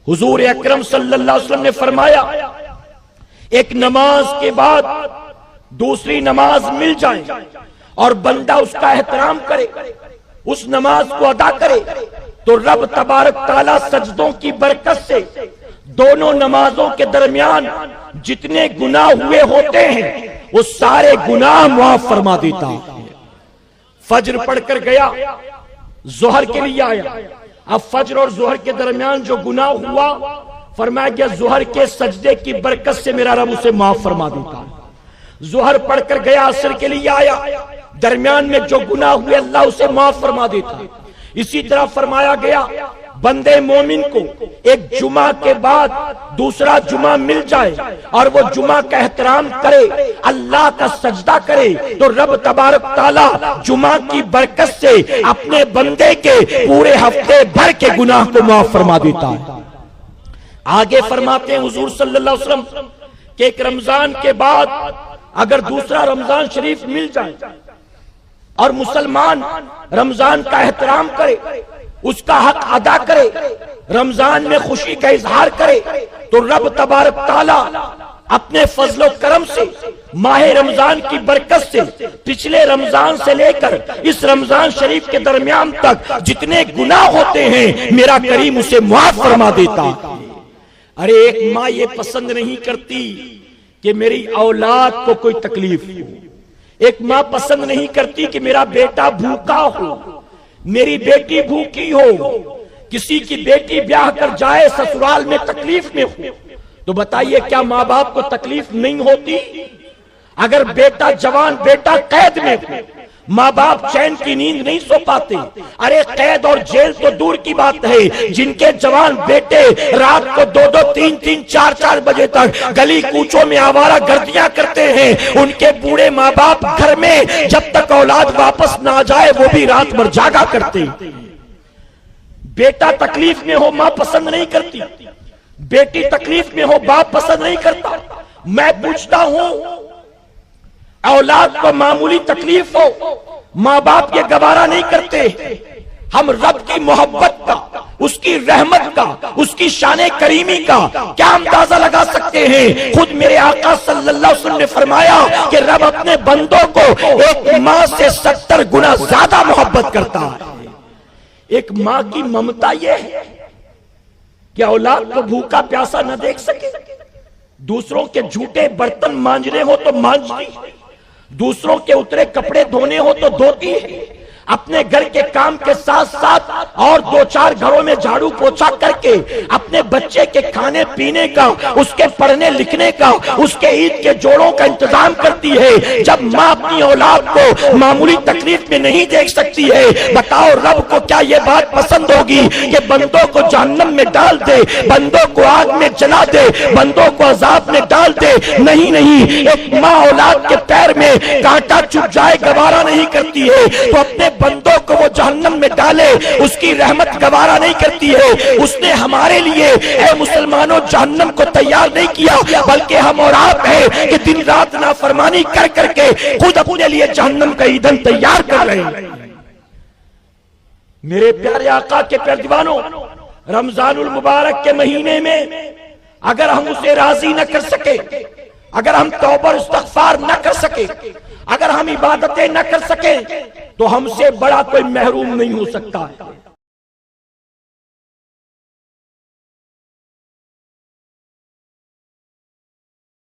حضور اکرم صلی اللہ علیہ وسلم نے فرمایا ایک نماز کے بعد دوسری نماز مل جائے اور بندہ اس کا احترام کرے، اس نماز کو ادا کرے، تو رب تبارک تعالیٰ سجدوں کی برکت سے دونوں نمازوں کے درمیان جتنے گناہ ہوئے ہوتے ہیں وہ سارے گناہ معاف فرما دیتا ہے۔ فجر پڑھ کر گیا، ظہر کے لیے آیا، اب فجر اور ظہر کے درمیان جو گناہ ہوا فرمایا گیا ظہر کے سجدے کی برکت سے میرا رب اسے معاف فرما دیتا ہے۔ ظہر پڑھ کر گیا، عصر کے لیے آیا، درمیان میں جو گناہ ہوئے اللہ اسے معاف فرما دیتا ہے۔ اسی طرح فرمایا گیا بندے مومن کو ایک جمعہ کے بعد دوسرا جمعہ مل جائے اور وہ جمعہ کا احترام کرے، اللہ کا سجدہ کرے، تو رب تبارک تعالیٰ جمعہ کی برکت سے اپنے بندے کے پورے ہفتے بھر کے گناہ کو معاف فرما دیتا ہے۔ آگے فرماتے ہیں حضور صلی اللہ علیہ وسلم کہ ایک رمضان کے بعد اگر دوسرا رمضان شریف مل جائے اور مسلمان رمضان کا احترام کرے، اس کا حق ادا کرے، رمضان میں خوشی کا اظہار کرے، تو رب تبارک تعالیٰ اپنے فضل و کرم سے ماہ رمضان کی برکت سے پچھلے رمضان سے لے کر اس رمضان شریف کے درمیان تک جتنے گناہ ہوتے ہیں میرا کریم اسے معاف فرما دیتا۔ ارے ایک ماں یہ پسند نہیں کرتی کہ میری اولاد کو کوئی تکلیف ہو، ایک ماں پسند نہیں کرتی کہ میرا بیٹا بھوکا ہو، میری بیٹی بھوکی ہو، کسی کی بیٹی بیاہ کر جائے سسرال میں تکلیف میں ہو، تو بتائیے کیا ماں باپ کو تکلیف نہیں ہوتی؟ اگر بیٹا جوان بیٹا قید میں ہو، ماں باپ چین کی نیند نہیں سو پاتے۔ ارے قید اور جیل تو دور کی بات ہے، جن کے جوان بیٹے رات کو 2-2 3-3 4-4 بجے تک گلی کوچوں میں آوارہ گردیاں کرتے ہیں، ان کے بوڑھے ماں باپ گھر میں جب تک اولاد واپس نہ جائے وہ بھی رات بھر جاگا کرتے۔ بیٹا تکلیف میں ہو ماں پسند نہیں کرتی، بیٹی تکلیف میں ہو باپ پسند نہیں کرتا۔ میں پوچھتا ہوں اولاد کو معمولی تکلیف ہو ماں باپ یہ گوارا نہیں کرتے، ہم رب کی محبت کا، اس کی رحمت کا، اس کی شان کریمی کا کیا اندازہ لگا سکتے ہیں؟ خود میرے آقا صلی اللہ علیہ وسلم نے فرمایا کہ رب اپنے بندوں کو ایک ماں سے 70 گنا زیادہ محبت کرتا ہے۔ ایک ماں کی ممتا یہ ہے کہ اولاد کو بھوکا پیاسا نہ دیکھ سکے، دوسروں کے جھوٹے برتن مانجنے ہو تو مانجتی، دوسروں کے اترے کپڑے دھونے ہو تو دھوتی ہے، اپنے گھر کے کام کے ساتھ ساتھ اور 2-4 گھروں میں جھاڑو پوچھا کر کے اپنے بچے کے کھانے پینے کا، اس کے پڑھنے لکھنے کا، اس کے عید کے جوڑوں کا انتظام کرتی ہے۔ جب ماں اپنی اولاد کو معمولی تکلیف میں نہیں دیکھ سکتی ہے، بتاؤ رب کو کیا یہ بات پسند ہوگی کہ بندوں کو جہنم میں ڈال دے، بندوں کو آگ میں جلا دے، بندوں کو عذاب میں ڈال دے؟ نہیں نہیں، ایک ماں اولاد کے پیر میں کانٹا چبھ جائے گوارا نہیں کرتی ہے، تو اپنے بندوں کو وہ جہنم میں ڈالے اس کی رحمت گوارا نہیں کرتی ہے۔ اس نے ہمارے لیے اے مسلمانوں جہنم کو تیار نہیں کیا، بلکہ ہم اور آپ ہیں کہ دن رات نافرمانی کر کر کے خود اپنے لیے جہنم کا ایندھن تیار کر رہے ہیں۔ میرے پیارے آقا کے پیارے دیوانوں، رمضان المبارک کے مہینے میں اگر ہم اسے راضی نہ کر سکے، اگر ہم توبہ اور استغفار نہ کر سکے، اگر ہم عبادتیں نہ کر سکیں، تو ہم سے بڑا کوئی محروم نہیں ہو سکتا ہے۔